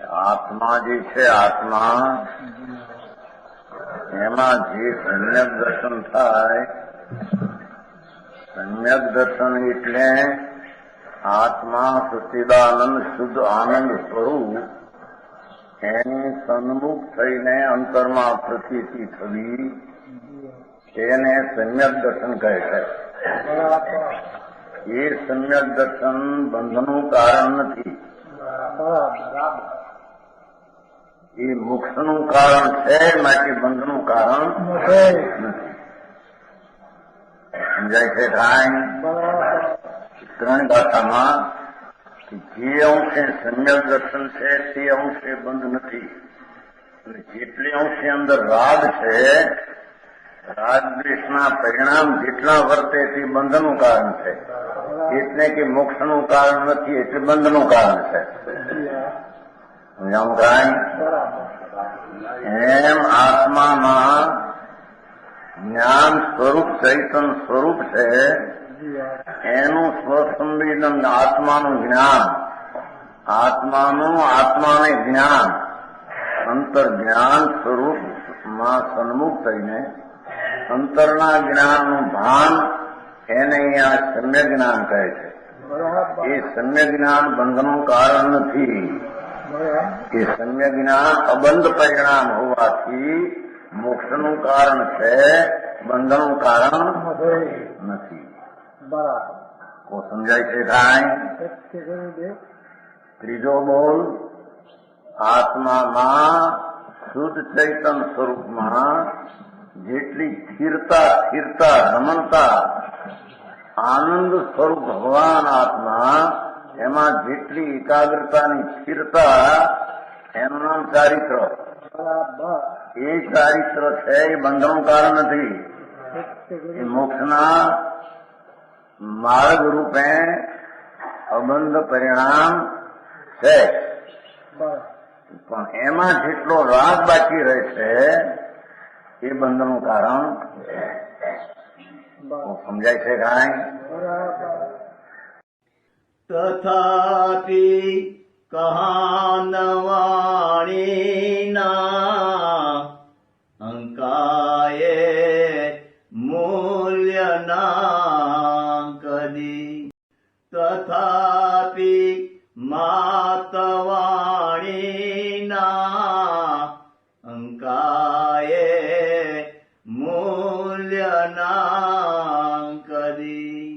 આત્મા જે છે આત્મા એમાં જે સમ્યક દર્શન થાય, સમ્યક દર્શન એટલે આત્મા સચ્ચિદાનંદ શુદ્ધ આનંદ સ્વરૂપ એની સન્મુખ થઈને અંતરમાં પ્રતીતિ થવી એને સમ્યક દર્શન કહે છે. એ સમ્યક દર્શન બંધનું કારણ નથી, એ મોક્ષનું કારણ છે, માટે બંધનું કારણ નથી. સમજાય છે કાંઈ? ત્રણ ગાથામાં જે અંશે સમ્યક દર્શન છે તે અંશે બંધ નથી, અને જેટલી અંશે અંદર રાગ છે, રાગ દ્વેષના પરિણામ જેટલા વર્તે તે બંધનું કારણ છે, એટલે કે મોક્ષનું કારણ નથી, એટલે બંધનું કારણ છે. સમજાવું કાંઈ? એમ આત્મામાં જ્ઞાન સ્વરૂપ ચૈતન સ્વરૂપ છે, એનું સ્વસંવેદન આત્માનું જ્ઞાન, આત્માને જ્ઞાન અંતર જ્ઞાન સ્વરૂપમાં સન્મુખ થઈને અંતરના જ્ઞાનનું ભાન એને અહીંયા સમ્ય જ્ઞાન કહે છે. એ સમ્ય જ્ઞાન બંધનું કારણ નથી, એ સમ્ય જ્ઞાન અબંધ પરિણામ હોવાથી મોક્ષનું કારણ છે, બંધનું કારણ નથી. કો સમજાય છે કાંઈ? ત્રીજો બોલ, આત્મામાં શુદ્ધ ચૈતન સ્વરૂપમાં જેટલી સ્થિરતા રમણતા આનંદ સ્વરૂપ ભગવાન આત્મા, એમાં જેટલી એકાગ્રતાની સ્થિરતા એનું નામ ચારિત્ર. એ ચારિત્ર છે, એ બંધનું કારણ નથી, એ મોક્ષના માર્ગ રૂપે અબંધ પરિણામ છે. પણ એમાં જેટલો રાગ બાકી રહે છે એ બંધનું કારણ સમજાય છે કાંઈ? તથાપિ કહાનવાણીના અંકાયે મૂલ્યના કદી, તથાપિ માતવાણીના અંકાયે મૂલ્યના કદી.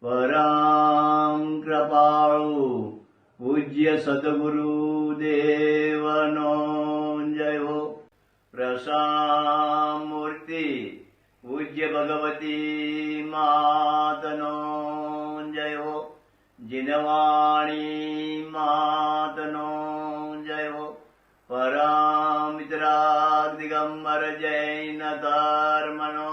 પરમ કૃપાળુ પૂજ્ય સદગુરુ દેવનો જયો. પ્રસામૂર્તિ પૂજ્ય ભગવતી માતનો જયો. જીનવાણી માતનો જયો. પરમ મિત્રાગ દિગંબર જૈન ધર્મનો